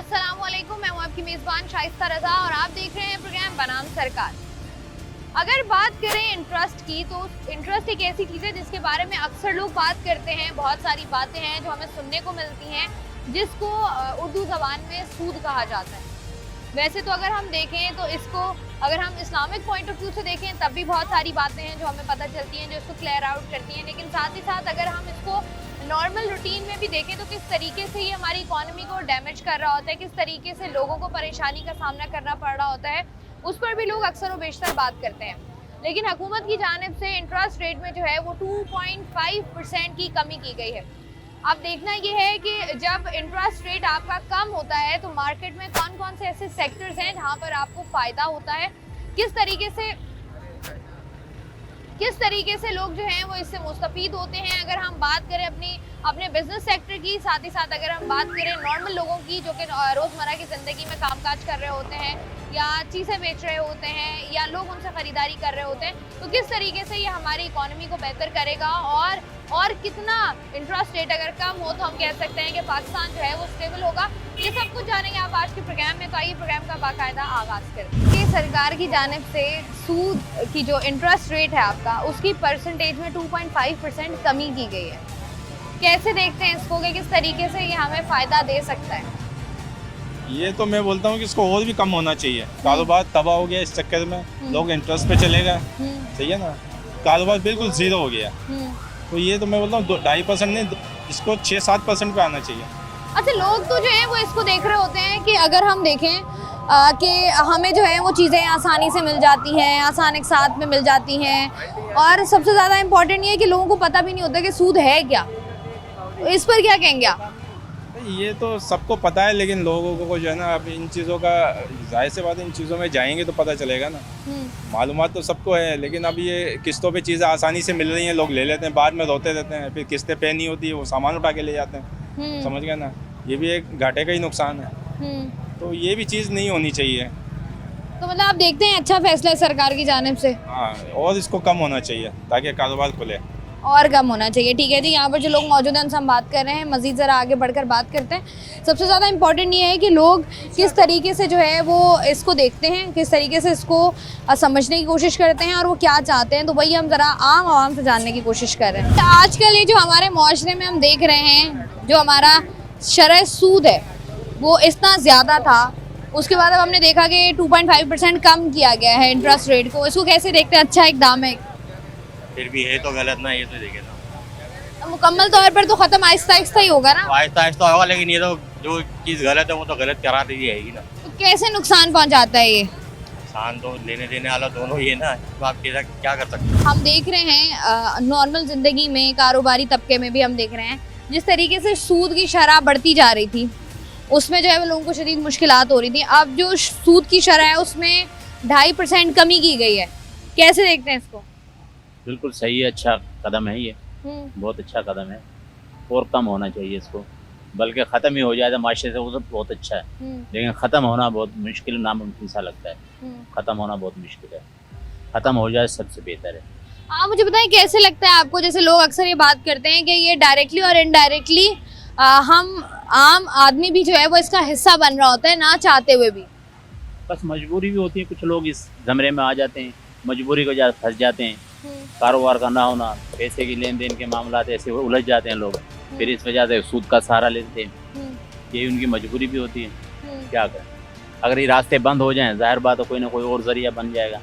अस्सलामुअलैकुम, मैं हूं आपकी मेज़बान शाइस्ता रज़ा और आप देख रहे हैं प्रोग्राम बनाम सरकार। अगर बात करें इंटरेस्ट की, तो इंटरेस्ट एक ऐसी चीज़ है जिसके बारे में अक्सर लोग बात करते हैं। बहुत सारी बातें हैं जो हमें सुनने को मिलती हैं, जिसको उर्दू ज़बान में सूद कहा जाता है। वैसे तो अगर हम देखें तो इसको अगर हम इस्लामिक पॉइंट ऑफ व्यू से देखें तब भी बहुत सारी बातें हैं जो हमें पता चलती हैं, जो इसको क्लियर आउट करती हैं। लेकिन साथ ही साथ अगर हम इसको नॉर्मल रूटीन में भी देखें तो किस तरीके से ये हमारी इकोनॉमी को डैमेज कर रहा होता है, किस तरीके से लोगों को परेशानी का सामना करना पड़ रहा होता है, उस पर भी लोग अक्सर व बेशतर बात करते हैं। लेकिन हुकूमत की जानिब से इंटरेस्ट रेट में जो है वो 2.5% की कमी की गई है। अब देखना ये है कि जब इंटरेस्ट रेट आपका कम होता है तो मार्केट में कौन कौन से ऐसे सेक्टर्स हैं जहाँ पर आपको फ़ायदा होता है, किस तरीके से लोग जो हैं वो इससे मुस्तफ़ीद होते हैं। अगर हम बात करें अपने बिजनेस सेक्टर की, साथ ही साथ अगर हम बात करें नॉर्मल लोगों की जो कि रोज़मर्रा की ज़िंदगी में कामकाज कर रहे होते हैं या चीज़ें बेच रहे होते हैं या लोग उनसे ख़रीदारी कर रहे होते हैं, तो किस तरीके से ये हमारी इकोनॉमी को बेहतर करेगा और कितना इंटरेस्ट रेट अगर कम हो तो हम कह सकते हैं कि पाकिस्तान जो है वो स्टेबल होगा। ये सब कुछ जानेंगे आप आज के प्रोग्राम में। तो आइए प्रोग्राम का बाकायदा आगाज़ करें कि सरकार की जानिब से सूद की जो इंटरेस्ट रेट है आपका, उसकी परसेंटेज में 2.5% कमी की गई है। कैसे देखते हैं इसको कि किस तरीके से ये हमें फ़ायदा दे सकता है? ये तो मैं बोलता हूँ कि इसको और भी कम होना चाहिए। कारोबार तबाह हो गया इस चक्कर में, लोग इंटरेस्ट पे चले गए, सही है ना, कारोबार बिल्कुल ज़ीरो हो गया। तो ये तो मैं बोलता हूँ 2.5% नहीं, इसको 6-7% पे आना चाहिए। अच्छा, लोग तो जो है वो इसको देख रहे होते हैं कि अगर हम देखें कि हमें जो है वो चीज़ें आसानी से मिल जाती हैं, आसान एक साथ में मिल जाती हैं, और सबसे ज़्यादा इम्पोर्टेंट ये है कि लोगों को पता भी नहीं होता कि सूद है क्या। तो इस पर क्या कहेंगे आप? ये तो सबको पता है, लेकिन लोगों को जो है ना, अब इन चीज़ों का जाहिर सी बात है, इन चीज़ों में जाएंगे तो पता चलेगा ना। मालूमात तो सबको है, लेकिन अब ये किस्तों पे चीज़ें आसानी से मिल रही हैं, लोग ले लेते हैं, बाद में रोते रहते हैं, फिर किस्तें पे नहीं होती है, वो सामान उठा के ले जाते हैं। समझ गए ना, ये भी एक घाटे का ही नुकसान है। तो ये भी चीज़ नहीं होनी चाहिए। तो मतलब आप देखते हैं अच्छा फैसला है सरकार की जानिब से? हाँ, और इसको कम होना चाहिए ताकि कारोबार खुले और कम होना चाहिए। ठीक है जी, यहाँ पर जो लोग मौजूद हैं उनसे हम बात कर रहे हैं। मज़ीद ज़रा आगे बढ़कर बात करते हैं। सबसे ज़्यादा इम्पोर्टेंट ये है कि लोग किस तरीके से जो है वो इसको देखते हैं, किस तरीके से इसको समझने की कोशिश करते हैं और वो क्या चाहते हैं। तो वही हम ज़रा आम आवाम से जानने की कोशिश कर रहे हैं। तो आजकल ये जो हमारे माशरे में हम देख रहे हैं, जो हमारा शरह सूद है वो इतना ज़्यादा था, उसके बाद अब हमने देखा कि 2.5% कम किया गया है इंटरेस्ट रेट को। इसको कैसे देखते हैं? अच्छा इकदाम है, फिर भी है तो गलत ना, ये तो देखे ना, मुकम्मल तौर पर तो ख़त्म आहिस्ता आहिस्ता ही होगा ना। आहिस्ता आहिस्ता होगा, लेकिन ये तो जो चीज़ गलत है वो तो गलत करा दी जाएगी ना। तो कैसे नुकसान पहुंचाता है ये? इंसान तो लेने देने वाला दोनों ही है ना, तो आप क्या कर सकते हैं। हम देख रहे हैं नॉर्मल ज़िंदगी में, कारोबारी तबके में भी हम देख रहे हैं जिस तरीके से सूद की शरह बढ़ती जा रही थी, उसमें जो है वो लोगों को शदीद मुश्किलात हो रही थी। अब जो सूद की शरह है उसमें 2.5% कमी की गई है। कैसे देखते हैं इसको? बिल्कुल सही है, अच्छा कदम है ये, बहुत अच्छा कदम है, और कम होना चाहिए इसको, बल्कि ख़त्म ही हो जाए तो माशरे से वो तो बहुत अच्छा है। लेकिन ख़त्म होना बहुत मुश्किल, नामुमकिन सा लगता है। ख़त्म होना बहुत मुश्किल है, ख़त्म हो जाए सबसे बेहतर है। आप मुझे बताएं कैसे लगता है आपको? जैसे लोग अक्सर ये बात करते हैं कि ये डायरेक्टली और इनडायरेक्टली हम आम आदमी भी जो है वो इसका हिस्सा बन रहा होता है, ना चाहते हुए भी। बस मजबूरी भी होती है, कुछ लोग इस ज़मरे में आ जाते हैं, मजबूरी को फंस जाते हैं। कारोबार का ना होना, पैसे की लेन देन के मामला ऐसे उलझ जाते हैं लोग, फिर इस वजह से सूद का सहारा लेते हैं। यही उनकी मजबूरी भी होती है, क्या करें। अगर ये रास्ते बंद हो जाएं, जाहिर बात है कोई ना कोई और जरिया बन जाएगा।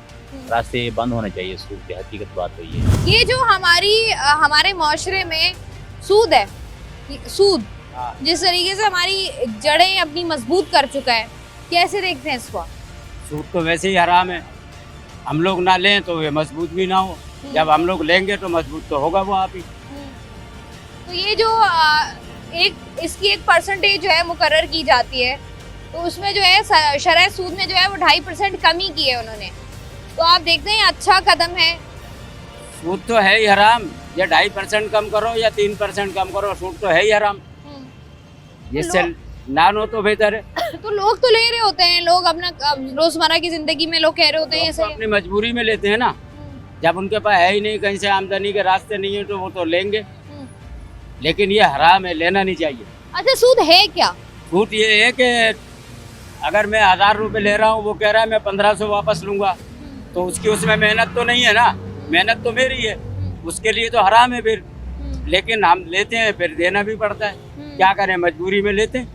रास्ते बंद होने चाहिए सूद की, हकीकत बात तो ये जो हमारे माशरे में सूद है, सूद जिस तरीके से हमारी जड़ें अपनी मजबूत कर चुका है, कैसे देखते हैं इसको? सूद तो वैसे ही हराम है, हम लोग ना लें तो ये मजबूत भी ना हो, जब हम लोग लेंगे तो मजबूत तो होगा वो आप ही। तो ये जो इसकी एक परसेंटेज जो है मुकर्रर की जाती है, तो उसमें जो है शरह सूद में जो है वो 2.5% कमी की है उन्होंने। तो आप देखते हैं अच्छा कदम है। सूद तो है ही हराम, या 2.5% कम करो या 3% कम करो, सूद तो है ही हराम। जिससे ना लो तो बेहतर है। तो लोग तो ले रहे होते हैं, लोग अपना रोजमर्रा की जिंदगी में लोग कह रहे होते हैं, तो अपनी मजबूरी में लेते हैं ना, जब उनके पास है ही नहीं, कहीं से आमदनी के रास्ते नहीं है तो वो तो लेंगे, लेकिन ये हराम है, लेना नहीं चाहिए। अच्छा, सूद है क्या? सूद ये है कि अगर मैं 1000 रुपये ले रहा हूँ, वो कह रहा है मैं 1500 वापस लूंगा, तो उसकी उसमें मेहनत तो नहीं है ना, मेहनत तो मेरी है, उसके लिए तो हराम है फिर। लेकिन हम लेते हैं, फिर देना भी पड़ता है, क्या करें, मजबूरी में लेते हैं।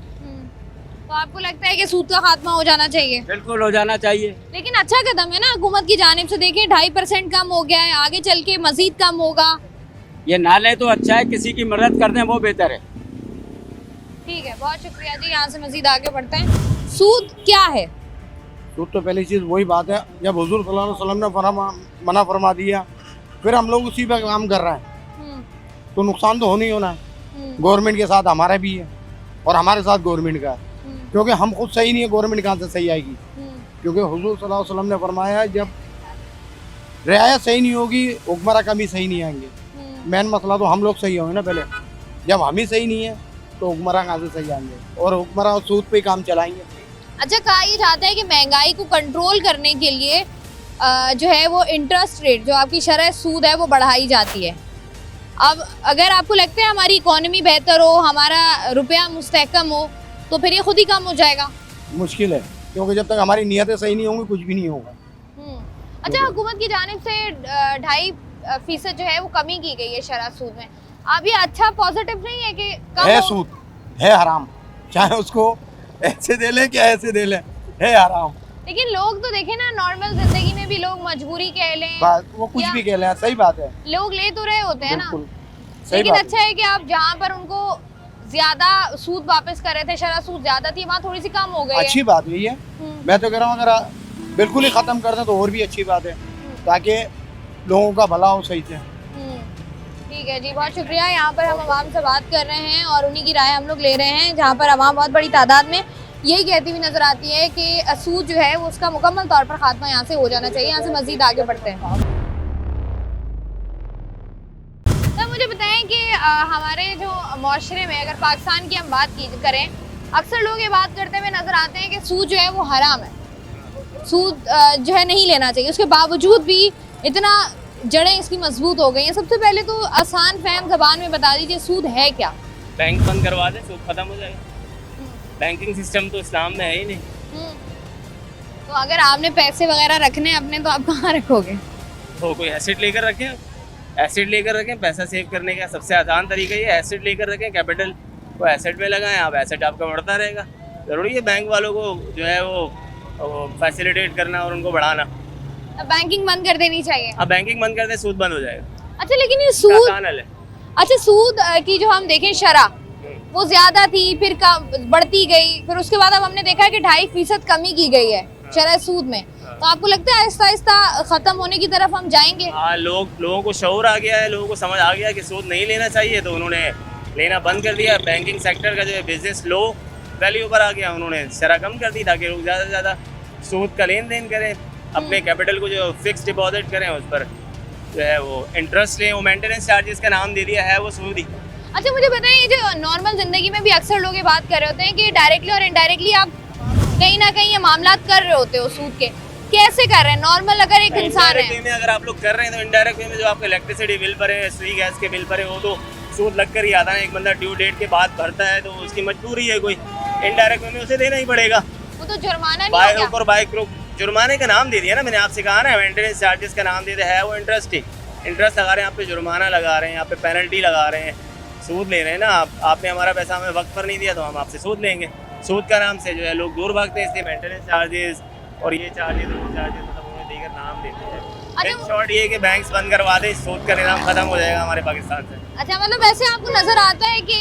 तो आपको लगता है कि सूद का खात्मा हो जाना चाहिए? बिल्कुल हो जाना चाहिए। लेकिन अच्छा कदम है ना हुकूमत की जानिब से, देखिए 2.5% कम हो गया है, आगे चल के मजीद कम होगा। ये ना ले तो अच्छा है, किसी की मदद कर दें वो बेहतर है। ठीक है, बहुत शुक्रिया जी। यहाँ से मजीद आगे बढ़ते हैं। सूद क्या है? सूद तो पहली चीज़ वही बात है, जब हुजूर सल्लल्लाहु अलैहि वसल्लम ने मना फरमा दिया, फिर हम लोग उसी पे काम कर रहे हैं, तो नुकसान तो होना ही होना है। गवर्नमेंट के साथ हमारा भी है और हमारे साथ गवर्नमेंट का है, क्योंकि हम खुद सही नहीं है, गवर्नमेंट कहाँ से सही आएगी? क्योंकि हुजूर सल्लल्लाहु अलैहि वसल्लम ने फरमाया जब रियायत सही नहीं होगी, हुक्मरान कभी सही नहीं आएंगे। मेन मसला तो हम लोग सही होंगे ना पहले, जब हम ही सही नहीं है तो हुक्मरान कहाँ से सही आएंगे, और हुक्मरान सूद पे ही काम चलाएंगे। अच्छा, कहा ये जाता है कि महंगाई को कंट्रोल करने के लिए जो है वो इंटरेस्ट रेट, जो आपकी शरह सूद है, वो बढ़ाई जाती है। अब अगर आपको लगता है हमारी इकोनॉमी बेहतर हो, हमारा रुपया मुस्तहकम हो, तो फिर ये खुद ही कम हो जाएगा? मुश्किल है, क्योंकि जब तक हमारी नीयतें सही नहीं होंगी कुछ भी नहीं होगा। अच्छा, हुकूमत की जानिब से 2.5% जो है वो कमी की गई है शरह सूद में। अब ये अच्छा पॉजिटिव नहीं है कि कम है हो? सूद है हराम, चाहे उसको ऐसे दे ले क्या ऐसे दे ले, है हराम। लेकिन लोग तो देखे ना, नॉर्मल जिंदगी में भी लोग मजबूरी कह लें, वो कुछ या- भी कह ले, सही बात है, लोग ले तो रहे होते हैं ना। बिल्कुल सही लेकिन बात अच्छा है कि आप जहाँ पर उनको ज्यादा सूद वापस कर रहे थे, शरह सूद ज्यादा थी, वहाँ थोड़ी सी कम हो गई है। अच्छी बात यही है, मैं तो कह रहा हूँ अगर बिल्कुल ही खत्म कर दें तो और भी अच्छी बात है, ताकि लोगों का भला हो सही से। ठीक है जी, बहुत शुक्रिया। यहाँ पर हम आवाम से बात कर रहे हैं और उन्हीं की राय हम लोग ले रहे हैं, जहाँ पर आवाम बहुत बड़ी तादाद में यही कहती हुई नजर आती है कि सूद जो है वो उसका मुकम्मल तौर पर खात्मा यहाँ से हो जाना चाहिए। यहाँ से मजीद आगे बढ़ते हैं। तो मुझे बताएं कि हमारे जो माशरे में अगर पाकिस्तान की हम बात करें, अक्सर लोग ये बात करते हुए नजर आते हैं कि सूद जो है वो हराम है, सूद जो है नहीं लेना चाहिए। उसके बावजूद भी इतना जड़ें इसकी मजबूत हो गई हैं। सबसे पहले तो आसान फहम ज़बान में बता दीजिए, सूद है क्या? बैंक बंद करवा दें, सूद खत्म हो जाएगा। बैंकिंग सिस्टम तो इस्लाम में है ही नहीं। तो अगर आपने पैसे वगैरह रखने अपने, तो आप कहाँ रखोगे? तो कोई एसेट लेकर रखें, एसेट लेकर रखें। पैसा सेव करने का सबसे आसान तरीका ये, एसेट लेकर रखें, कैपिटल को एसेट में लगाएं, आप एसेट आपका बढ़ता रहेगा। ज़रूरी है बैंक वालों को जो है वो फैसिलिटेट करना और उनको बढ़ाना। अब बैंकिंग बंद कर देनी चाहिए। अब बैंकिंग बंद कर दें, सूद बंद हो जाएगा। अच्छा, लेकिन ये सूद, आसान हल है। अच्छा सूद की जो हम देखें शरह वो ज्यादा थी, फिर बढ़ती गई, फिर उसके बाद अब हमने देखा है कि 2.5% कमी की गई है शरह सूद में। तो आपको लगता है आहिस्ता आहिस्ता खत्म होने की तरफ हम जाएंगे? हाँ, लोगों को शऊर आ गया है, लोगों को समझ आ गया कि सूद नहीं लेना चाहिए, तो उन्होंने लेना बंद कर दिया। बैंकिंग सेक्टर का जो है बिजनेस लो वैल्यू पर आ गया, उन्होंने शरह कम कर दी ताकि लोग ज़्यादा से ज़्यादा सूद का लेन देन करें, अपने कैपिटल को जो फिक्स डिपॉजिट करें उस पर जो है वो इंटरेस्ट लें। वो मेंटेनेंस चार्जेस का नाम दे दिया है वो सूद ही। अच्छा, मुझे बताएं, ये जो नॉर्मल जिंदगी में भी अक्सर लोग ये बात कर रहे होते हैं कि डायरेक्टली और इनडायरेक्टली आप कहीं ना कहीं ये मामला कर रहे होते हो सूद के। कैसे कर रहे हैं? नॉर्मल अगर एक इंसान है, में अगर आप लोग कर रहे हैं, तो इनडायरेक्ट वे में जो आपका इलेक्ट्रिसिटी बिल पर है, फ्री गैस के बिल पर है, वो तो सूद लग कर ही आता है। एक बंदा ड्यू डेट के बाद भरता है तो उसकी मजबूरी है, कोई इनडायरेक्ट वे में उसे देना ही पड़ेगा। वो तो जुर्माना नहीं बाय हो गया? हुक और बाय क्रुक जुर्माने का नाम दे दिया ना, मैंने आपसे कहा ना, मेंटेनेंस चार्जेस का नाम दे दिया है, वो इंटरेस्ट ही इंटरेस्ट लगा रहे हैं, आप पे जुर्माना लगा रहे हैं, आप पे पेनल्टी लगा रहे हैं, सूद ले रहे हैं ना। आपने हमारा पैसा हमें वक्त पर नहीं दिया तो हम आपसे सूद लेंगे। सूद का नाम से जो है लोग दूर भागते हैं, इसलिए मेंटेनेंस चार्जेस और ये चार्जेस वो चार्जेस मतलब उन्हें दीगर नाम देते हैं। इन शॉर्ट ये कि बैंक्स बंद करवा दे, सूद का निज़ाम खत्म हो जाएगा हमारे पाकिस्तान से। अच्छा, मतलब ऐसे आपको नजर आता है कि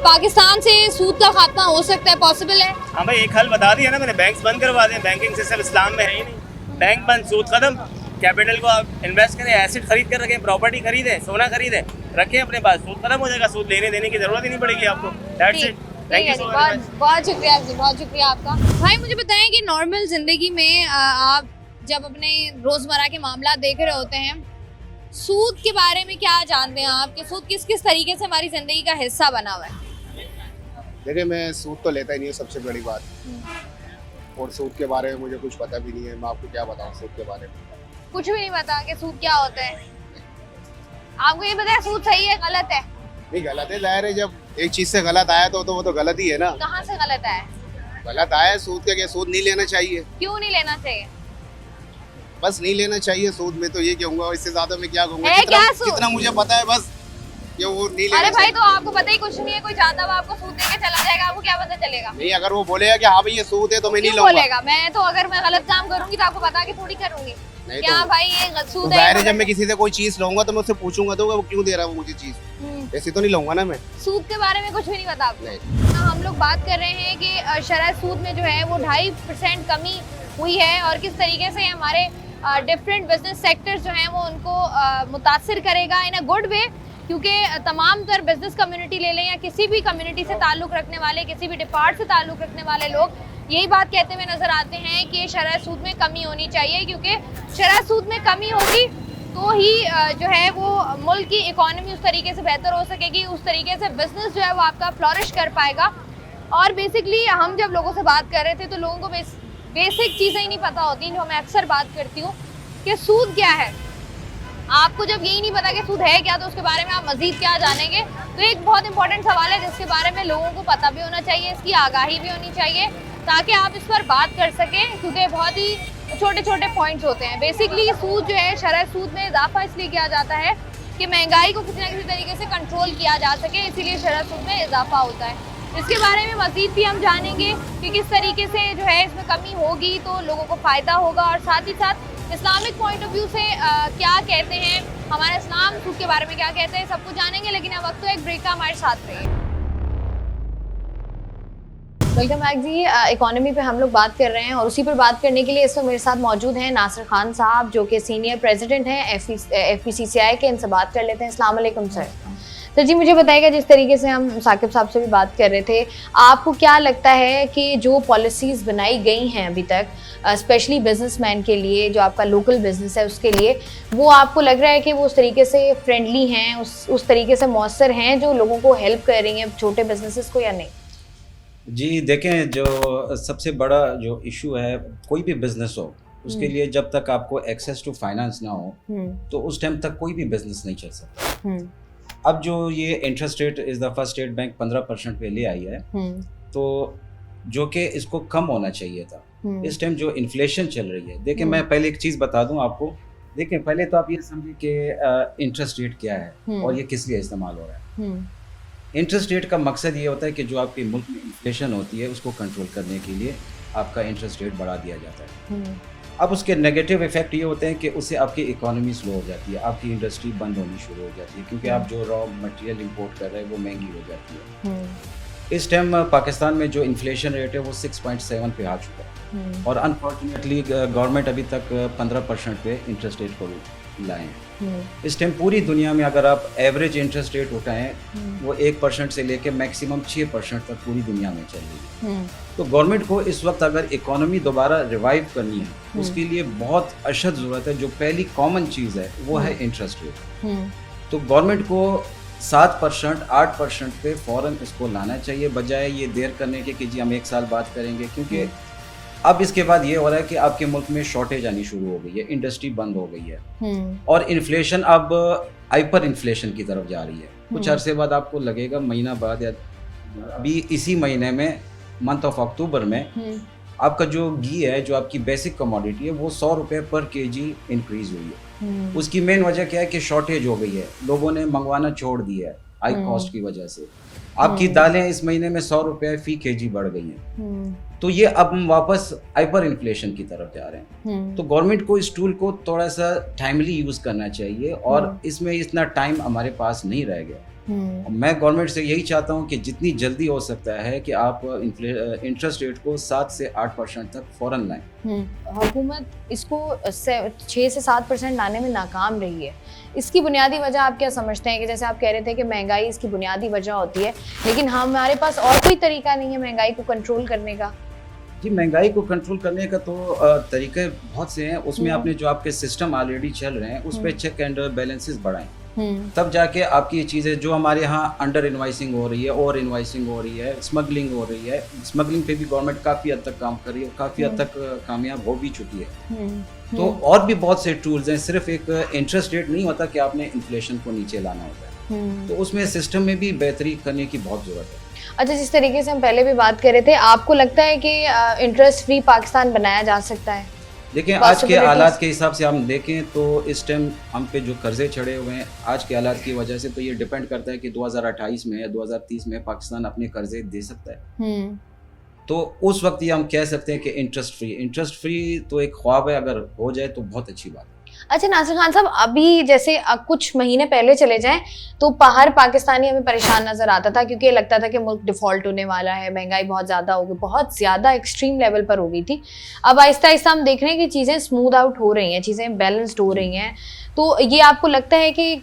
पाकिस्तान से सूद का खात्मा हो सकता है, पॉसिबल है? हाँ भाई, एक हल बता दिया ना मैंने, बैंक्स बंद करवा दें। बैंकिंग सिस्टम इस्लाम में है ही नहीं। बैंक बंद, सूद खत्म। कैपिटल को आप इन्वेस्ट करें, एसेट खरीद कर रखें, प्रॉपर्टी खरीदें, सोना खरीदें, रखें अपने पास, सूद खत्म हो जाएगा। सूद लेने देने की जरूरत ही नहीं पड़ेगी आपको। That's it. Thank you so much. बहुत शुक्रिया जी, बहुत शुक्रिया आपका। भाई मुझे बताएं कि नॉर्मल जिंदगी में आप जब अपने रोजमर्रा के मामला देख रहे होते हैं, सूद के बारे में क्या जानते हैं आप कि सूद किस किस तरीके से हमारी जिंदगी का हिस्सा बना हुआ है? देखिए, मैं सूद तो लेता ही नहीं हूँ, सबसे बड़ी बात, और सूद के बारे में मुझे कुछ पता भी नहीं है। मैं आपको क्या बताऊँ सूद के बारे में? कुछ भी नहीं पता कि सूद क्या होता है? आपको ये पता है सूद सही है गलत है? नहीं, गलत है, जाहिर है, जब एक चीज से गलत आया तो वो तो गलत ही है ना। कहाँ से गलत है? गलत आया सूद का, क्या सूद नहीं लेना चाहिए, क्यों नहीं लेना चाहिए? बस नहीं लेना चाहिए सूद में, तो ये कहूंगा, इससे ज्यादा मैं क्या कहूंगा, है क्या सूद? जितना मुझे पता है बस ये वो नहीं लेना अरे भाई चाहिए। तो आपको पता ही कुछ नहीं है, कोई जाता हुआ आपको सूद देके चला जाएगा, आपको क्या पता चलेगा? नहीं, अगर वो बोलेगा कि हाँ भाई ये सूद है तो मैं नहीं क्यों लूंगा। बोलेगा? मैं तो अगर मैं गलत काम करूंगी तो आपको बता के थोड़ी करूंगी। नहीं क्या तो भाई ये तो सूद जाहिर है, है? जब मैं किसी से कोई चीज लूंगा तो मैं उससे पूछूंगा तो वो क्यों दे रहा है वो मुझे चीज, ऐसे तो नहीं लूंगा ना मैं। सूद के बारे में कुछ भी नहीं पता आपको? नहीं। हम लोग बात कर रहे हैं कि शरह सूद में जो है वो 2.5% कमी हुई है और किस तरीके से हमारे डिफरेंट बिजनेस सेक्टर्स जो हैं वो उनको मुतासिर करेगा इन अ गुड वे, क्योंकि तमाम तर बिजनेस कम्युनिटी ले लें या किसी भी कम्युनिटी से ताल्लुक़ रखने वाले, किसी भी डिपार्ट से ताल्लुक़ रखने वाले लोग यही बात कहते हुए नज़र आते हैं कि शरह सूद में कमी होनी चाहिए, क्योंकि शरह सूद में कमी होगी तो ही जो है वो मुल्क की इकोनॉमी उस तरीके से बेहतर हो सकेगी, उस तरीके से बिजनेस जो है वो आपका फ्लॉरिश कर पाएगा। और बेसिकली हम जब लोगों से बात कर रहे थे तो लोगों को बेसिक चीज़ें ही नहीं पता होती, जो मैं अक्सर बात करती हूँ कि सूद क्या है। आपको जब यही नहीं पता कि सूद है क्या तो उसके बारे में आप मजीद क्या जानेंगे, तो एक बहुत इंपॉर्टेंट सवाल है जिसके बारे में लोगों को पता भी होना चाहिए, इसकी आगाही भी होनी चाहिए ताकि आप इस पर बात कर सकें, क्योंकि बहुत ही छोटे छोटे पॉइंट्स होते हैं। बेसिकली सूद जो है, शरह सूद में इजाफा इसलिए किया जाता है कि महंगाई को किसी न किसी तरीके से कंट्रोल किया जा सके, इसीलिए शरह सूद में इजाफा होता है। इसके बारे में मजीद भी हम जानेंगे कि किस तरीके से जो है इसमें कमी होगी तो लोगों को फ़ायदा होगा, और साथ ही साथ इस्लामिक पॉइंट ऑफ व्यू से क्या कहते हैं, हमारा इस्लाम सूद के बारे में क्या कहते हैं, सब कुछ जानेंगे। लेकिन अब वक्त तो एक ब्रेक का, हमारे साथ रहिए। वेलकम बैक जी। इकोनॉमी पे हम लोग बात कर रहे हैं और उसी पर बात करने के लिए इस वक्त मेरे साथ मौजूद हैं नासिर खान साहब, जो कि सीनियर प्रेसिडेंट हैं FPCCI के। इनसे बात कर लेते हैं। अस्सलाम वालेकुम सर। तो जी मुझे बताइएगा, जिस तरीके से हम साकिब साहब से भी बात कर रहे थे, आपको क्या लगता है कि जो पॉलिसीज़ बनाई गई हैं अभी तक स्पेशली बिजनेसमैन के लिए, जो आपका लोकल बिजनेस है उसके लिए, वो आपको लग रहा है कि वो उस तरीके से फ्रेंडली हैं, उस तरीके से मौसर हैं जो लोगों को हेल्प कर रही हैं छोटे बिजनेसेस को, या नहीं? जी देखें, जो सबसे बड़ा जो इशू है, कोई भी बिजनेस हो उसके लिए जब तक आपको एक्सेस टू फाइनेंस ना हो तो उस टाइम तक कोई भी बिजनेस नहीं चल सकता। अब जो ये इंटरेस्ट रेट इस दफ़ा स्टेट बैंक 15% पे ले आई है, तो जो कि इसको कम होना चाहिए था। इस टाइम जो इन्फ्लेशन चल रही है, देखिए मैं पहले एक चीज़ बता दूं आपको। देखिए पहले तो आप ये समझिए कि इंटरेस्ट रेट क्या है और ये किस लिए इस्तेमाल हो रहा है। इंटरेस्ट रेट का मकसद ये होता है कि जो आपके मुल्क में इन्फ्लेशन होती है उसको कंट्रोल करने के लिए आपका इंटरेस्ट रेट बढ़ा दिया जाता है। अब उसके नेगेटिव इफेक्ट ये होते हैं कि उससे आपकी इकोनॉमी स्लो हो जाती है, आपकी इंडस्ट्री बंद होनी शुरू हो जाती है, क्योंकि आप जो रॉ मटेरियल इंपोर्ट कर रहे हैं वो महंगी हो जाती है। इस टाइम पाकिस्तान में जो इन्फ्लेशन रेट है वो 6.7 पे आ चुका है और अनफॉर्चुनेटली गवर्नमेंट अभी तक 15% पे इंटरेस्ट रेट को लाए हैं। इस टाइम पूरी दुनिया में अगर आप एवरेज इंटरेस्ट रेट उठाएं वो 1% से लेकर मैक्सिमम 6% तक पूरी दुनिया में चल रही है। तो गवर्नमेंट को इस वक्त अगर इकोनॉमी दोबारा रिवाइव करनी है उसके लिए बहुत अशद ज़रूरत है। जो पहली कॉमन चीज़ है वो है इंटरेस्ट रेट। तो गवर्नमेंट को 7%, 8% पे फ़ौरन इसको लाना चाहिए, बजाय ये देर करने के कि जी हम 1 साल बाद करेंगे, क्योंकि अब इसके बाद ये हो रहा है कि आपके मुल्क में शॉर्टेज आनी शुरू हो गई है, इंडस्ट्री बंद हो गई है और इन्फ्लेशन अब हाइपर इन्फ्लेशन की तरफ जा रही है। कुछ अरसे बाद आपको लगेगा, महीना बाद या अभी इसी महीने में मंथ ऑफ अक्टूबर में आपका जो घी है, जो आपकी बेसिक कमोडिटी है, वो 100 रुपये पर केजी इंक्रीज हुई है। उसकी मेन वजह क्या है कि शॉर्टेज हो गई है, लोगों ने मंगवाना छोड़ दिया है हाई कॉस्ट की वजह से। आपकी दालें इस महीने में 100 रुपये फी केजी बढ़ गई हैं। तो ये अब हम वापस हाइपर इन्फ्लेशन की तरफ जा रहे हैं। तो गवर्नमेंट को इस टूल को थोड़ा सा टाइमली यूज़ करना चाहिए और इसमें इतना टाइम हमारे पास नहीं रह गया। मैं गवर्नमेंट से यही चाहता हूँ कि जितनी जल्दी हो सकता है कि आप इंटरेस्ट रेट को 7 से 8% तक फ़ौरन लाएं। हुकूमत इसको 6 से 7% लाने में नाकाम रही है। इसकी बुनियादी वजह आप क्या समझते हैं? कि जैसे आप कह रहे थे कि महंगाई इसकी बुनियादी वजह होती है, लेकिन हमारे पास और कोई तरीका नहीं है महंगाई को कंट्रोल करने का? जी, महंगाई को कंट्रोल करने का तो तरीके बहुत से हैं। उसमें आपने जो आपके सिस्टम ऑलरेडी चल रहे हैं उस पर चेक एंड बैलेंसेस बढ़ाएं, तब जाके आपकी ये चीज़ें जो हमारे यहाँ अंडर इनवाइसिंग हो रही है, ओवर इनवाइसिंग हो रही है, स्मगलिंग हो रही है, स्मगलिंग पे भी गवर्नमेंट काफ़ी हद तक काम कर रही है और काफ़ी हद तक कामयाब हो भी चुकी है। तो और भी बहुत से टूल्स हैं, सिर्फ एक इंटरेस्ट रेट नहीं होता कि आपने इन्फ्लेशन को नीचे लाना होता है। तो उसमें सिस्टम में भी बेहतरी करने की बहुत ज़रूरत है। अच्छा, जिस तरीके से हम पहले भी बात कर रहे थे, आपको लगता है कि इंटरेस्ट फ्री पाकिस्तान बनाया जा सकता है? देखिए आज के हालात के हिसाब से हम देखें तो इस टाइम हम पे जो कर्जे चढ़े हुए हैं आज के हालात की वजह से, तो ये डिपेंड करता है कि 2028 में या 2030 में पाकिस्तान अपने कर्जे दे सकता है। तो उस वक्त ये हम कह सकते हैं कि इंटरेस्ट फ्री तो एक ख्वाब है, अगर हो जाए तो बहुत अच्छी बात है। अच्छा नासिर खान साहब, अभी जैसे कुछ महीने पहले चले जाएं तो हर पाकिस्तानी हमें परेशान नजर आता था, क्योंकि लगता था कि मुल्क डिफॉल्ट होने वाला है, महंगाई बहुत ज़्यादा हो गई, बहुत ज़्यादा एक्सट्रीम लेवल पर हो गई थी। अब आहिस्ता आहिस्ता हम देख रहे हैं कि चीज़ें स्मूथ आउट हो रही हैं, चीज़ें बैलेंस्ड हो रही हैं। तो ये आपको लगता है कि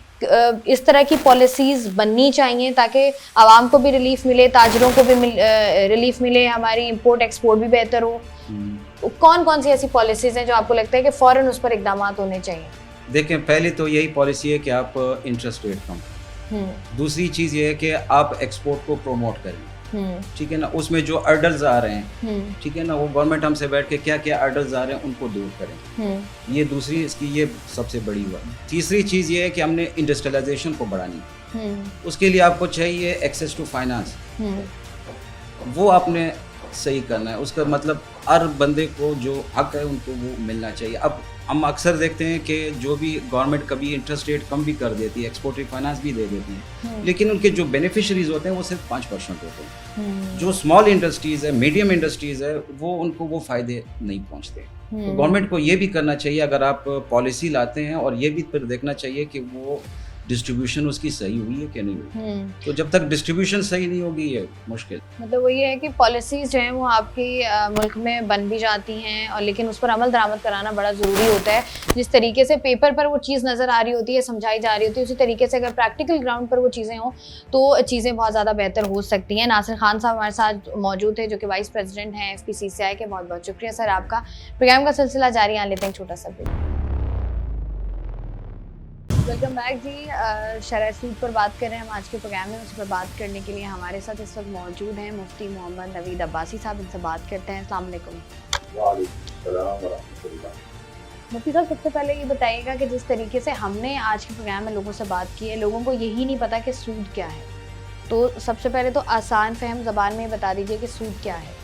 इस तरह की पॉलिसीज़ बननी चाहिए ताकि आवाम को भी रिलीफ मिले, ताजरों को भी रिलीफ मिले, हमारी इंपोर्ट एक्सपोर्ट भी बेहतर हो? कौन कौन सी ऐसी पॉलिसीज़ हैं जो आपको लगता है कि फ़ौरन उस पर इक़दाम होने चाहिए? देखें, पहले तो यही पॉलिसी है कि आप इंटरेस्ट रेट कम, दूसरी चीज़ ये है कि आप एक्सपोर्ट को प्रोमोट करें, ठीक है ना। उसमें जो अर्डर्स आ रहे हैं, ठीक है ना, वो गवर्नमेंट हमसे बैठ के क्या क्या अर्डर्स आ रहे हैं उनको दूर करें। ये दूसरी इसकी ये सबसे बड़ी हुआ। तीसरी चीज़ ये है कि हमने इंडस्ट्रियलाइजेशन को बढ़ानी, उसके लिए आपको चाहिए एक्सेस टू फाइनेंस, वो आपने सही करना है। उसका मतलब हर बंदे को जो हक है उनको वो मिलना चाहिए। अब हम अक्सर देखते हैं कि जो भी गवर्नमेंट कभी इंटरेस्ट रेट कम भी कर देती है, एक्सपोर्ट फाइनेंस भी दे देती है, लेकिन उनके जो बेनिफिशरीज होते हैं वो सिर्फ 5% होते हैं। जो स्मॉल इंडस्ट्रीज़ है, मीडियम इंडस्ट्रीज़ है, वो उनको वो फ़ायदे नहीं पहुंचते। तो गवर्नमेंट को ये भी करना चाहिए, अगर आप पॉलिसी लाते हैं, और ये भी फिर देखना चाहिए कि वो डिस्ट्रीब्यूशन उसकी सही हुई है कि नहीं हुई। तो जब तक डिस्ट्रीब्यूशन सही नहीं होगी ये मुश्किल। मतलब वो ये है कि पॉलिसीज जो हैं वो आपकी मुल्क में बन भी जाती हैं, और लेकिन उस पर अमल दरामद कराना बड़ा ज़रूरी होता है। जिस तरीके से पेपर पर वो चीज़ नज़र आ रही होती है, समझाई जा रही होती है, उसी तरीके से अगर प्रैक्टिकल ग्राउंड पर वो चीज़ें हों तो चीज़ें बहुत ज़्यादा बेहतर हो सकती हैं। नासिर खान साहब हमारे साथ मौजूद थे, जो कि वाइस प्रेसिडेंट हैं FPCCI के। बहुत बहुत शुक्रिया सर आपका। प्रोग्राम का सिलसिला जारी, यहाँ लेते हैं छोटा सा ब्रेक। वेलकम बैक जी। शरह सूद पर बात कर रहे हैं हम आज के प्रोग्राम में। उस पर बात करने के लिए हमारे साथ इस वक्त मौजूद हैं मुफ्ती मोहम्मद नवीद अब्बासी साहब। इनसे बात करते हैं। अस्सलाम वालेकुम। मुफ्ती साहब, सबसे पहले ये बताइएगा कि जिस तरीके से हमने आज के प्रोग्राम में लोगों से बात की है, लोगों को यही नहीं पता कि सूद क्या है, तो सबसे पहले तो आसान फहम ज़बान में बता दीजिए कि सूद क्या है।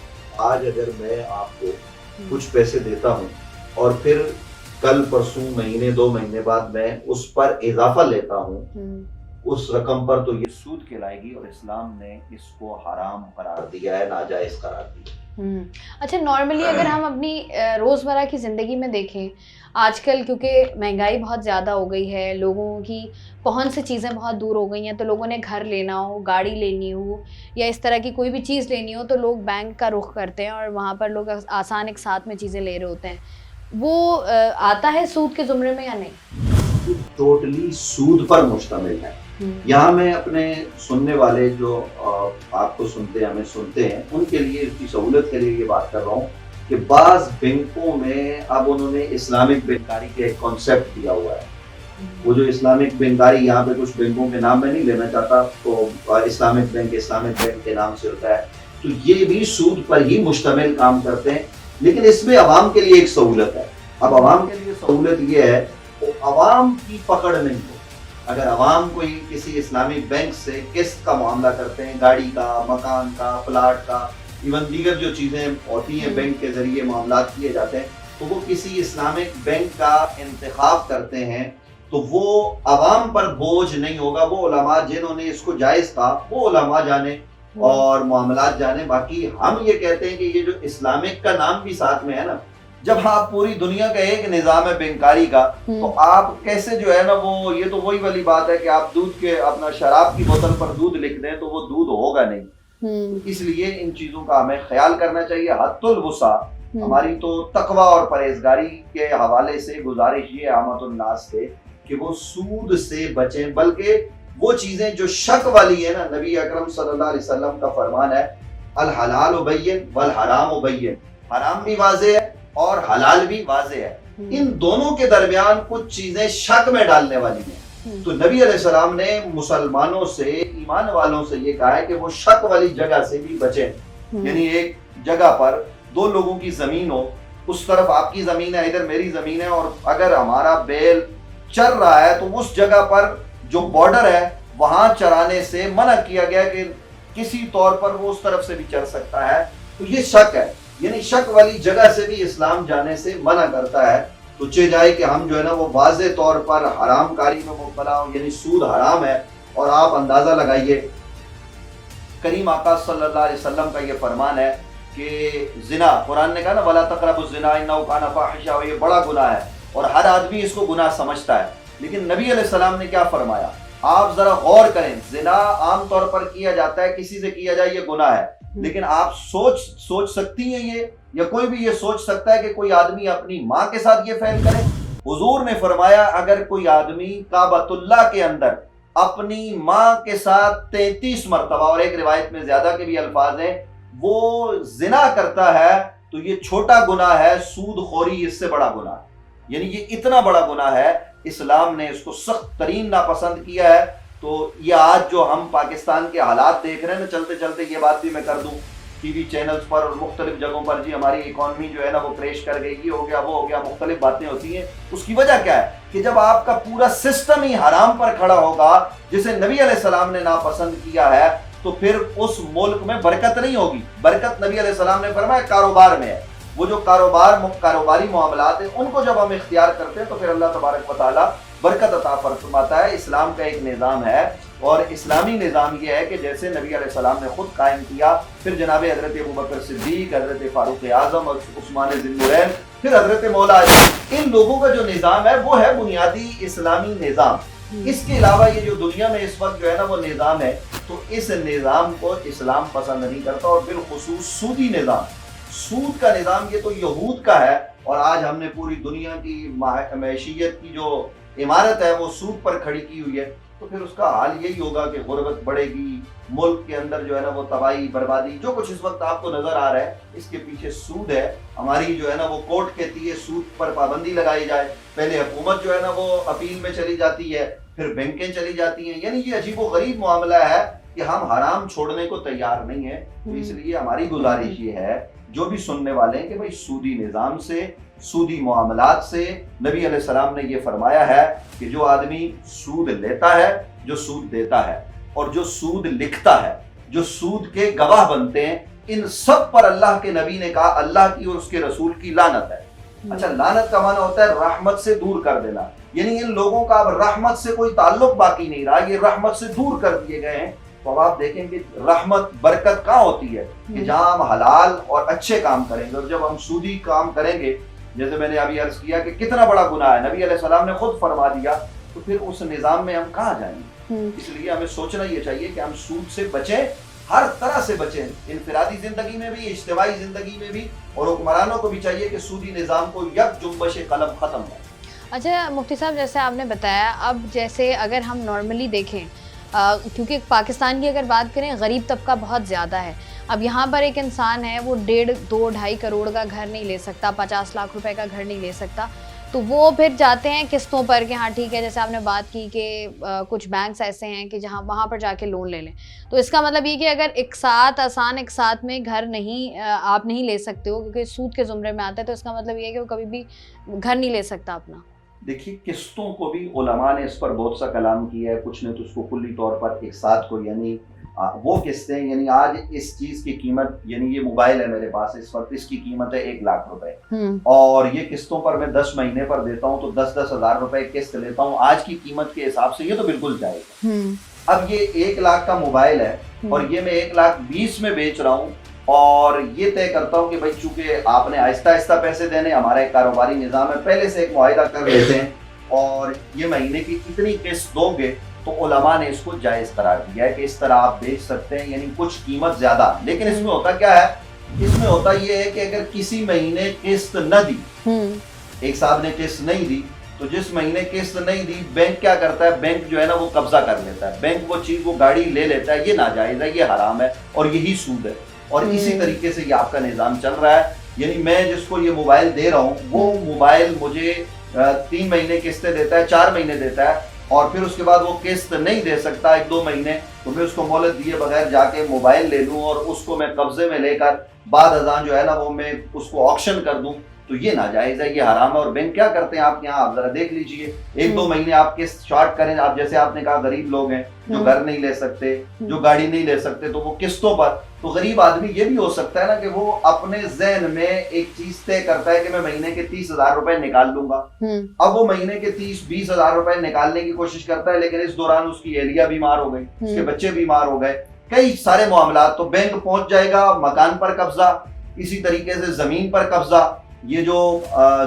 आज अगर मैं आपको कुछ पैसे देता हूँ और फिर कल परसों महीने 2 महीने बाद मैं उस पर इजाफा लेता हूँ उस रकम पर, तो ये सूद कहलाएगी, और इस्लाम ने इसको हराम करार दिया है, नाजायज करार दिया। अच्छा, नॉर्मली अगर हम अपनी रोज़मर्रा की ज़िंदगी में देखें, आजकल क्योंकि महंगाई बहुत ज़्यादा हो गई है, लोगों की पहुंच से चीज़ें बहुत दूर हो गई हैं, तो लोगों ने घर लेना हो, गाड़ी लेनी हो, या इस तरह की कोई भी चीज़ लेनी हो, तो लोग बैंक का रुख करते हैं और वहाँ पर लोग आसान एक साथ में चीज़ें ले रहे होते हैं। वो आता है सूद के ज़ुमरे में या नहीं? टोटली सूद पर मुश्तमिल है। यहाँ मैं अपने सुनने वाले जो आपको सुनते हैं, हमें सुनते हैं, उनके लिए, इसकी सहूलत के लिए ये बात कर रहा हूँ कि बाज़ बैंकों में अब उन्होंने इस्लामिक बैंकारी का एक कॉन्सेप्ट दिया हुआ है। वो जो इस्लामिक बैंकारी, यहाँ पे कुछ बैंकों के नाम मैं नहीं लेना चाहता, तो इस्लामिक बैंक के नाम से होता है, तो ये भी सूद पर ही मुश्तमिल काम करते हैं। लेकिन इसमें अवाम के लिए एक सहूलत है। अब अवाम के लिए सहूलत ये है, तो अवाम की पकड़ नहीं हो। अगर अवाम कोई किसी इस्लामिक बैंक से किस्त का मामला करते हैं, गाड़ी का, मकान का, प्लाट का, इवन दीगर जो चीज़ें होती हैं बैंक के ज़रिए मामला किए जाते हैं, तो वो किसी इस्लामिक बैंक का इंतखाब करते हैं, तो वो अवाम पर बोझ नहीं होगा। वो उलमा जिन्होंने इसको जायज़ कहा, वो उलमा जाने और मामलात जाने। बाकी हम ये कहते हैं कि ये जो इस्लामिक का नाम भी साथ में है ना, जब आप पूरी दुनिया का एक निज़ाम है बैंकारी का, तो आप कैसे जो है ना, वो ये तो वही वाली बात है कि आप दूध के, अपना शराब की बोतल पर दूध लिख दें तो वो दूध होगा नहीं। इसलिए इन चीज़ों का हमें ख्याल करना चाहिए। हद्दुल वुसा हमारी तो तकवा और परहेजगारी के हवाले से गुजारिश ये आमतुन नास से कि वो सूद से बचें, बल्कि वो चीजें जो शक वाली है ना, नबी अकरम सल्लल्लाहु अलैहि वसल्लम का फरमान है, अल हलाल बैयिन वल हराम बैयिन, हराम भी वाज़े है और हलाल भी वाज़े है। इन दोनों के दरमियान कुछ चीजें शक में डालने वाली हैं। तो नबी अलैहिस्सलाम ने मुसलमानों से, ईमान वालों से ये कहा है कि वो शक वाली जगह से भी बचें। यानी एक जगह पर 2 लोगों की जमीन हो, उस तरफ आपकी जमीन है, इधर मेरी जमीन है, और अगर हमारा बैल चर रहा है तो उस जगह पर जो बॉर्डर है वहां चराने से मना किया गया कि किसी तौर पर वो उस तरफ से भी चल सकता है। तो ये शक है, यानी शक वाली जगह से भी इस्लाम जाने से मना करता है। तो चे जाए कि हम जो है ना वो वाज़े तौर पर हरामकारी में मुब्तला हो, यानी सूद हराम है। और आप अंदाजा लगाइए, करीम आका सल्लल्लाहु अलैहि वसल्लम का ये फरमान है कि जिना, कुरान ने कहा ना वला तक़रबुज़ ज़िना इन्नहु काना फ़ाहिशा, और ये बड़ा गुनाह है और हर आदमी इसको गुनाह समझता है। लेकिन नबी अलैहिस्सलाम ने क्या फरमाया, आप जरा गौर करें, जिना आमतौर पर किया जाता है, किसी से किया जाए ये गुनाह है, लेकिन आप सोच सकती हैं ये, या कोई भी ये सोच सकता है कि कोई आदमी अपनी माँ के साथ ये फेल करे? हुजूर ने फरमाया अगर कोई आदमी काबतुल्लाह के अंदर अपनी माँ के साथ 33 मरतबा, और एक रिवायत में ज्यादा के भी अल्फाज हैं, वो जिना करता है तो ये छोटा गुनाह है, सूद खोरी इससे बड़ा गुनाह है। यानी ये इतना बड़ा गुनाह है, इस्लाम ने इसको सख्त तरीन नापसंद किया है। तो ये आज जो हम पाकिस्तान के हालात देख रहे हैं ना, चलते चलते ये बात भी मैं कर दूं, टीवी चैनल्स पर और मुख्तलिफ जगहों पर, जी हमारी इकॉनमी जो है ना वो क्रैश कर गई, ये हो गया वो हो गया, मुख्तलिफ बातें होती हैं। उसकी वजह क्या है कि जब आपका पूरा सिस्टम ही हराम पर खड़ा होगा, जिसे नबी अलैहिस्सलाम ने नापसंद किया है, तो फिर उस मुल्क में बरकत नहीं होगी। बरकत नबी अलैहिस्सलाम ने फरमाया कारोबार में है। वो जो कारोबारी मामलात हैं उनको जब हम इख्तियार करते हैं तो फिर अल्लाह तबारक व तआला बरकत अता फरमाता है। इस्लाम का एक निज़ाम है, और इस्लामी निज़ाम ये है कि जैसे नबी अलैहिस्सलाम ने खुद कायम किया, फिर जनाब हज़रत अबू बकर सिद्दीक, हज़रत फारूक आज़म और उस्मान ज़ुन्नुरैन, फिर हज़रत मौला अली, इन लोगों का जो निज़ाम है वो है बुनियादी इस्लामी निज़ाम। इसके अलावा ये जो दुनिया में इस वक्त जो है ना वो निज़ाम है, तो इस निज़ाम को इस्लाम पसंद नहीं करता। और बिलखुसूस सूदी निज़ाम, सूद का निज़ाम, ये तो यहूद का है। और आज हमने पूरी दुनिया की मैशियत की जो इमारत है वो सूद पर खड़ी की हुई है। तो फिर उसका हाल यही होगा कि गुर्बत बढ़ेगी, मुल्क के अंदर जो है ना वो तबाही बर्बादी, जो कुछ इस वक्त आपको नजर आ रहा है, इसके पीछे सूद है। हमारी जो है ना वो कोर्ट कहती है सूद पर पाबंदी लगाई जाए, पहले हुकूमत जो है ना वो अपील में चली जाती है, फिर बैंकें चली जाती हैं। यानी ये अजीबो गरीब मामला है कि हम हराम छोड़ने को तैयार नहीं है। तो इसलिए हमारी गुजारिश ये है, जो भी सुनने वाले हैं, कि भाई सूदी निज़ाम से, सूदी मामलात से, नबी अलैहिस्सलाम ने ये फरमाया है कि जो आदमी सूद लेता है, जो सूद देता है, और जो सूद लिखता है, जो सूद के गवाह बनते हैं, इन सब पर अल्लाह के नबी ने कहा अल्लाह की और उसके रसूल की लानत है। अच्छा, लानत का माना होता है रहमत से दूर कर देना, यानी इन लोगों का अब रहमत से कोई ताल्लुक बाकी नहीं रहा, ये रहमत से दूर कर दिए गए हैं। तो अब आप देखें कि रहमत बरकत कहाँ होती है कि जहाँ हम हलाल और अच्छे काम करेंगे, और जब हम सूदी काम करेंगे, जैसे मैंने अभी अर्ज किया कि कितना बड़ा गुनाह है, नबी अलैहिस्सलाम ने खुद फरमा दिया, तो फिर उस निज़ाम में हम कहाँ जाएंगे। इसलिए हमें सोचना ये चाहिए कि हम सूद से बचें, हर तरह से बचें, इनफरादी जिंदगी में भी, इज्तिमाई जिंदगी में भी, और हुक्मरानों को भी चाहिए कि सूदी निज़ाम को यक जुम्बश कलम खत्म करें। अच्छा मुफ्ती साहब, जैसे आपने बताया, अब जैसे अगर हम नॉर्मली देखें, क्योंकि पाकिस्तान की अगर बात करें, गरीब तबका बहुत ज़्यादा है। अब यहाँ पर एक इंसान है, वो 1.5-2-2.5 करोड़ का घर नहीं ले सकता, 50 लाख रुपए का घर नहीं ले सकता, तो वो फिर जाते हैं किस्तों पर कि हाँ ठीक है, जैसे आपने बात की कि कुछ बैंक्स ऐसे हैं कि जहाँ वहाँ पर जाके लोन ले लें। तो इसका मतलब ये कि अगर एक साथ में घर नहीं आप नहीं ले सकते हो क्योंकि सूद के ज़ुमरे में आता है, तो इसका मतलब ये है कि वो कभी भी घर नहीं ले सकता अपना। देखिए, किस्तों को भी उलमा ने इस पर बहुत सा कलाम किया है, कुछ ने तो उसको कुल्ली तौर पर एक साथ को, यानी वो किस्तें, यानी आज इस चीज़ की कीमत, यानी ये मोबाइल है मेरे पास इस वक्त, इसकी कीमत है 1 लाख रुपए, और ये किस्तों पर मैं 10 महीने पर देता हूँ, तो 10-10 हज़ार रुपए किस्त लेता हूँ आज की कीमत के हिसाब से, ये तो बिल्कुल जाएगा। अब ये 1 लाख का मोबाइल है और ये मैं 1,20,000 में बेच रहा हूँ, और ये तय करता हूँ कि भाई चूंकि आपने आहिस्ता आहिस्ता पैसे देने, हमारा एक कारोबारी निज़ाम है, पहले से एक मुआहिदा कर लेते हैं, और ये महीने की इतनी किस्त दोगे, तो उलमा ने इसको जायज़ करार दिया है कि इस तरह आप बेच सकते हैं, यानी कुछ कीमत ज़्यादा। लेकिन इसमें होता क्या है, इसमें होता ये है कि अगर किसी महीने किस्त न दी, एक साहब ने किस्त नहीं दी, तो जिस महीने किस्त नहीं दी, बैंक क्या करता है, बैंक जो है ना वो कब्जा कर लेता है, बैंक वो चीज़, वो गाड़ी ले लेता है। ये नाजायज़ है, ये हराम है, और यही सूद है। और इसी तरीके से ये आपका निज़ाम चल रहा है, यानी मैं जिसको ये मोबाइल दे रहा हूँ, वो मोबाइल मुझे 3 महीने किस्तें देता है, 4 महीने देता है, और फिर उसके बाद वो किस्त नहीं दे सकता 1-2 महीने, तो मैं उसको मोहलत दिए बगैर जाके मोबाइल ले लूँ और उसको मैं कब्जे में लेकर बाद अज़ां जो है ना वो मैं उसको ऑक्शन कर दूँ, तो ये नाजायज है, ये हराम है। और बैंक क्या करते हैं आप यहाँ आप जरा देख लीजिए, 1-2 महीने आपके शॉर्ट करें। आप जैसे आपने कहा गरीब लोग हैं जो घर नहीं ले सकते, जो गाड़ी नहीं ले सकते, तो वो किस्तों पर, तो गरीब आदमी ये भी हो सकता है ना कि वो अपने ज़हन में एक चीज तय करता है कि मैं महीने के 30,000 रुपए निकाल लूंगा। अब वो महीने के 30-20 हजार रुपए निकालने की कोशिश करता है, लेकिन इस दौरान उसकी एहलिया बीमार हो गई, उसके बच्चे बीमार हो गए, कई सारे मामला, तो बैंक पहुंच जाएगा, मकान पर कब्जा, इसी तरीके से जमीन पर कब्जा। ये जो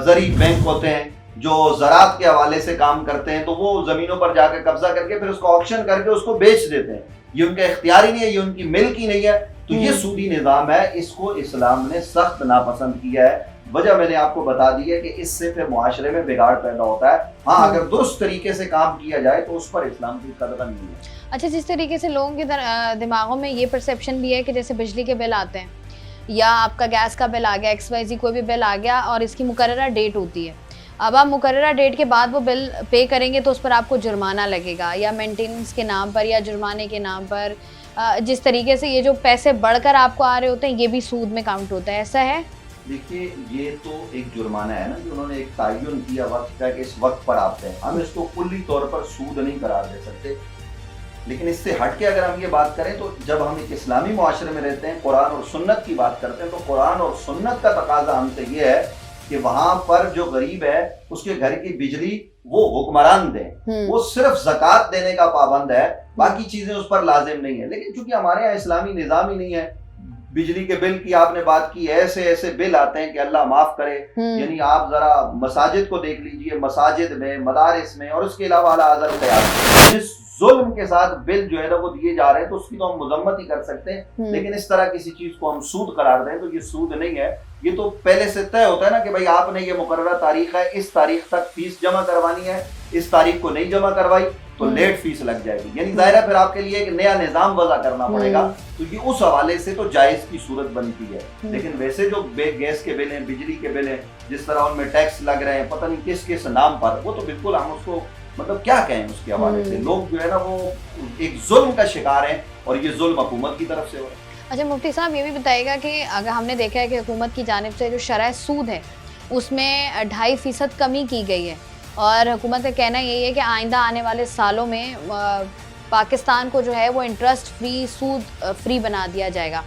ज़री बैंक होते हैं जो ज़राअत के हवाले से काम करते हैं, तो वो जमीनों पर जाकर कब्जा करके फिर उसको ऑक्शन करके उसको बेच देते हैं। ये उनका इख्तियार ही नहीं है, ये उनकी मिल्क ही नहीं है। तो ये सूदी निज़ाम है, इसको इस्लाम ने सख्त नापसंद किया है। वजह मैंने आपको बता दी है कि इससे फिर मुआशरे में बिगाड़ पैदा होता है। हाँ, अगर दुरुस्त तरीके से काम किया जाए तो उस पर इस्लाम की कदर नहीं है। अच्छा, जिस तरीके से लोगों के दिमागों में ये परसेप्शन भी है कि जैसे बिजली के बिल आते हैं या आपका गैस का बिल आ गया, XYZ कोई भी बिल आ गया और इसकी मुकर्ररा डेट होती है, अब आप मुकर्ररा डेट के बाद वो बिल पे करेंगे तो उस पर आपको जुर्माना लगेगा, या मेंटेनेंस के नाम पर या जुर्माने के नाम पर। जिस तरीके से ये जो पैसे बढ़कर आपको आ रहे होते हैं, ये भी सूद में काउंट होता है, ऐसा है? देखिए, ये तो एक जुर्माना है ना जो उन्होंने एक तयन किया वक्त का कि इस वक्त पर आते हैं, हम इसको कुल्ली तौर पर सूद नहीं करार दे सकते। लेकिन इससे हट के अगर हम ये बात करें तो जब हम एक इस्लामी मुआशरे में रहते हैं, कुरान और सुन्नत की बात करते हैं, तो कुरान और सुन्नत का तकाजा हमसे ये है कि वहां पर जो गरीब है उसके घर की बिजली वो हुक्मरान दें, वो सिर्फ ज़कात देने का पाबंद है, बाकी चीजें उस पर लाजिम नहीं है। लेकिन चूंकि हमारे यहाँ इस्लामी निज़ाम ही नहीं है, बिजली के बिल की आपने बात की, ऐसे ऐसे बिल आते हैं कि अल्लाह माफ करे। यानी आप जरा मसाजिद को देख लीजिए, मसाजिद में, मदारिस में और उसके अलावा जिस जुल्म के साथ बिल जो है ना वो दिए जा रहे हैं, तो उसकी तो हम मजम्मत ही कर सकते हैं। लेकिन इस तरह किसी चीज को हम सूद करार दें तो ये सूद नहीं है। ये तो पहले से तय होता है ना कि भाई आपने ये मुकर्ररा तारीख है, इस तारीख तक फीस जमा करवानी है, इस तारीख को नहीं जमा करवाई तो लेट फीस लग जाएगी। यानी जाहिर है फिर आपके लिए एक नया निजाम वज़ा करना पड़ेगा। तो ये उस हवाले से तो जायज की सूरत बनती है। लेकिन वैसे जो गैस के बिल हैं, बिजली के बिल हैं, जिस तरह उनमें टैक्स लग रहे हैं पता नहीं किस किस नाम पर, वो तो बिल्कुल हम उसको मतलब क्या कहें उसके हवाले से। लोग जो है ना वो एक जुल्म का शिकार हैं और ये जुल्म हुकूमत की तरफ से हो रहा है। अच्छा मुफ्ती साहब, ये भी बताइएगा कि अगर हमने देखा है कि हुकूमत की जानिब से जो शरह सूद है उसमें 2.5% कमी की गई है, और हुकूमत का कहना यही है कि आइंदा आने वाले सालों में पाकिस्तान को जो है वो इंटरेस्ट फ्री, सूद फ्री बना दिया जाएगा।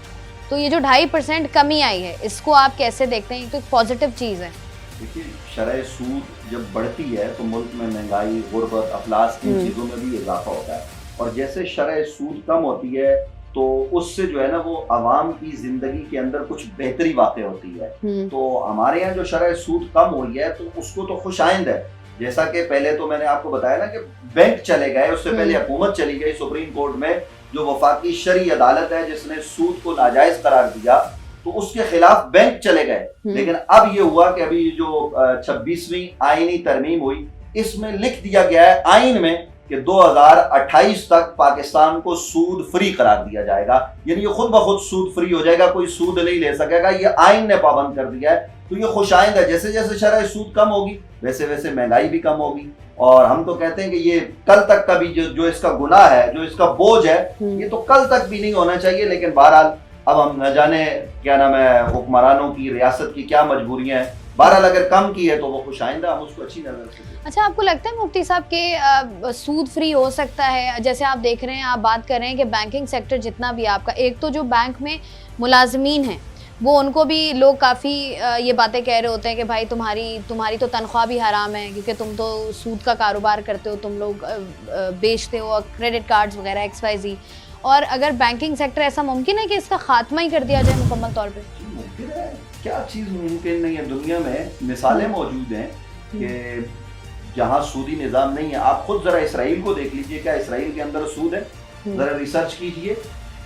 तो ये जो 2.5% कमी आई है, इसको आप कैसे देखते हैं? तो पॉजिटिव चीज़ है। देखिए, शरह सूद जब बढ़ती है तो मुल्क में महंगाई, गुर्बत, अफलास की चीज़ों में भी इजाफा होता है, और जैसे शरह सूद कम होती है तो उससे जो है ना वो आवाम की जिंदगी के अंदर कुछ बेहतरी वाक़ होती है। तो हमारे यहाँ जो शरह सूद कम हुई है तो उसको तो खुशाइंद है। जैसा कि पहले तो मैंने आपको बताया ना कि बैंक चले गए, उससे पहले हुकूमत चली गई सुप्रीम कोर्ट में, जो वफाकी शरई अदालत है जिसने सूद को नाजायज करार दिया, तो उसके खिलाफ बैंक चले गए। लेकिन अब ये हुआ कि अभी जो 26वीं आईनी तरमीम हुई, इसमें लिख दिया गया है आइन में कि 2028 तक पाकिस्तान को सूद फ्री करार दिया जाएगा। यानी ये खुद ब खुद सूद फ्री हो जाएगा, कोई सूद नहीं ले सकेगा, ये आइन ने पाबंद कर दिया है। तो ये खुशाइंद है, जैसे जैसे शरह सूद कम होगी वैसे वैसे महंगाई भी कम होगी। और हम तो कहते हैं कि ये कल तक का भी जो इसका गुनाह है, जो इसका बोझ है, ये तो कल तक भी नहीं होना चाहिए। लेकिन बहरहाल अब हम न जाने क्या नाम है हुक्मरानों की, रियासत की क्या मजबूरियां हैं, बहरहाल अगर कम की है तो वो खुशाइंदा, हम उसको अच्छी नजर से। अच्छा, आपको लगता है मुफ्ती साहब के सूद फ्री हो सकता है? जैसे आप देख रहे हैं, आप बात कर रहे हैं कि बैंकिंग सेक्टर जितना भी आपका, एक तो जो बैंक में मुलाजमीन हैं वो उनको भी लोग काफ़ी ये बातें कह रहे होते हैं कि भाई तुम्हारी तो तनख्वाह भी हराम है, क्योंकि तुम तो सूद का कारोबार करते हो, तुम लोग बेचते हो क्रेडिट कार्ड्स वगैरह XYZ। और अगर बैंकिंग सेक्टर, ऐसा मुमकिन है कि इसका खात्मा ही कर दिया जाए मुकम्मल तौर पे? मुमकिन है, क्या चीज़ मुमकिन नहीं है? दुनिया में मिसालें मौजूद हैं कि जहाँ सूदी निज़ाम नहीं है। आप खुद ज़रा इसराइल को देख लीजिए, क्या इसराइल के अंदर सूद है? ज़रा रिसर्च कीजिए,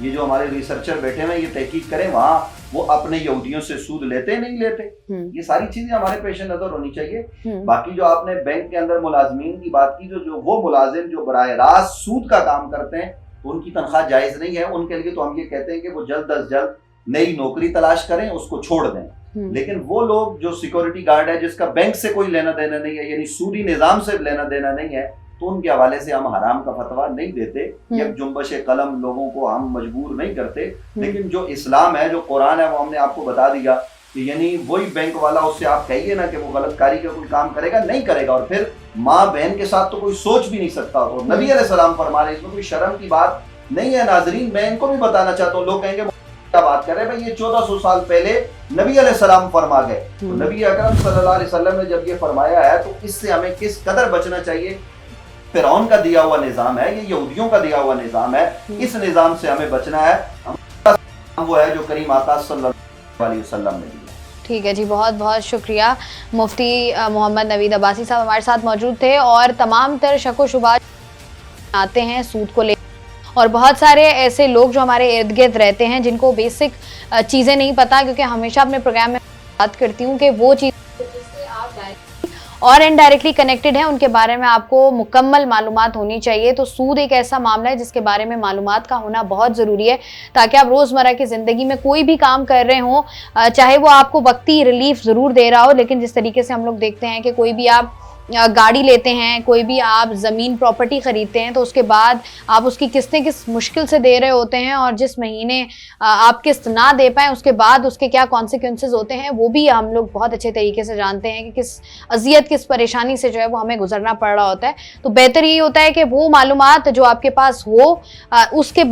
ये जो हमारे रिसर्चर बैठे हुए हैं ये तहकीक करें, वहाँ वो अपने यहूदियों से सूद लेते नहीं लेते। ये सारी चीजें हमारे पेश नजर होनी चाहिए। बाकी जो आपने बैंक के अंदर मुलाजमीन की बात की, जो वो मुलाजिम जो बराह रास्त सूद का काम करते हैं तो उनकी तनख्वाह जायज नहीं है। उनके लिए तो हम ये कहते हैं कि वो जल्द अज जल्द नई नौकरी तलाश करें, उसको छोड़ दें। लेकिन वो लोग जो सिक्योरिटी गार्ड है, जिसका बैंक से कोई लेना देना नहीं है, यानी सूदी निजाम से लेना देना नहीं है, तो उनके हवाले से हम हराम का फतवा नहीं देते। एक जुम्बश कलम लोगों को हम मजबूर नहीं करते। लेकिन जो इस्लाम है, जो कुरान है, वो हमने आपको बता दिया कि यानी वही बैंक वाला, उससे आप कहिए ना कि वो गलत कारी का कोई काम करेगा, नहीं करेगा। और फिर माँ बहन के साथ तो कोई सोच भी नहीं सकता। तो नबी अलैहिस्सलाम फरमा रहे, इसमें कोई शर्म की बात नहीं है। नाजरीन, मैं इनको भी बताना चाहता हूँ, लोग कहेंगे क्या बात कर रहे हैं भाई, ये 1400 साल पहले नबी अलैहिस्सलाम फरमा गए। तो नबी अकरम सल्लल्लाहु अलैहि वसल्लम ने जब ये फरमाया है तो इससे हमें किस कदर बचना चाहिए। फिरौन का दिया हुआ निज़ाम है, ये यहूदियों का दिया हुआ निज़ाम है, इस निज़ाम से हमें बचना है। वो है जो करीम आका सल्लल्लाहु अलैहि वसल्लम ने दिया। ठीक है जी, बहुत बहुत शुक्रिया। मुफ्ती मोहम्मद नवीद अब्बासी साहब हमारे साथ मौजूद थे और तमाम तर शक व शुबा आते हैं सूद को ले, और बहुत सारे ऐसे लोग जो हमारे इर्द गिर्द रहते हैं जिनको बेसिक चीज़ें नहीं पता, क्योंकि हमेशा अपने प्रोग्राम में बात करती हूँ कि वो चीज़ जिससे आप डायरेक्टली और इनडायरेक्टली कनेक्टेड हैं उनके बारे में आपको मुकम्मल मालूमात होनी चाहिए। तो सूद एक ऐसा मामला है जिसके बारे में मालूमात का होना बहुत ज़रूरी है, ताकि आप रोज़मर्रा की ज़िंदगी में कोई भी काम कर रहे हों, चाहे वो आपको वक्ती रिलीफ ज़रूर दे रहा हो, लेकिन जिस तरीके से हम लोग देखते हैं कि कोई भी आप गाड़ी लेते हैं, कोई भी आप ज़मीन प्रॉपर्टी ख़रीदते हैं, तो उसके बाद आप उसकी किस्तें किस मुश्किल से दे रहे होते हैं, और जिस महीने आप किस्त ना दे पाएँ उसके बाद उसके क्या कॉन्सिक्वेंसेस होते हैं वो भी हम लोग बहुत अच्छे तरीके से जानते हैं कि किस अजियत, किस परेशानी से जो है वो हमें गुजरना पड़ रहा होता है। तो बेहतर यही होता है कि वो मालूमात जो आपके पास हो उसके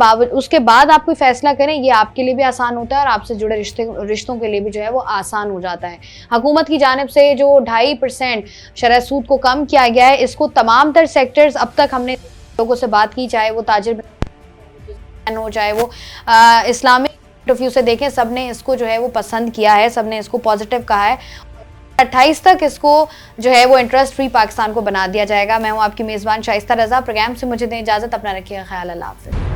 बाद आप कोई फ़ैसला करें, ये आपके लिए भी आसान होता है और आपसे जुड़े रिश्तों के लिए भी जो है वो आसान हो जाता है। हुकूमत की जानिब से जो 2.5% शरह सूद को कम किया गया है, इसको तमाम तर सेक्टर्स, अब तक हमने लोगों से बात की, चाहे वो ताजिर हो, चाहे वो इस्लामिक पॉइंट ऑफ व्यू से देखें, सब ने इसको जो है वो पसंद किया है, सब ने इसको पॉजिटिव कहा है। 28 तक इसको जो है वो इंटरेस्ट फ्री पाकिस्तान को बना दिया जाएगा। मैं हूँ आपकी मेज़बान शाइस्ता रज़ा। प्रोग्राम से मुझे दें इजाज़त, अपना रखिएगा ख्याल। अल्लाह हाफ़िज़।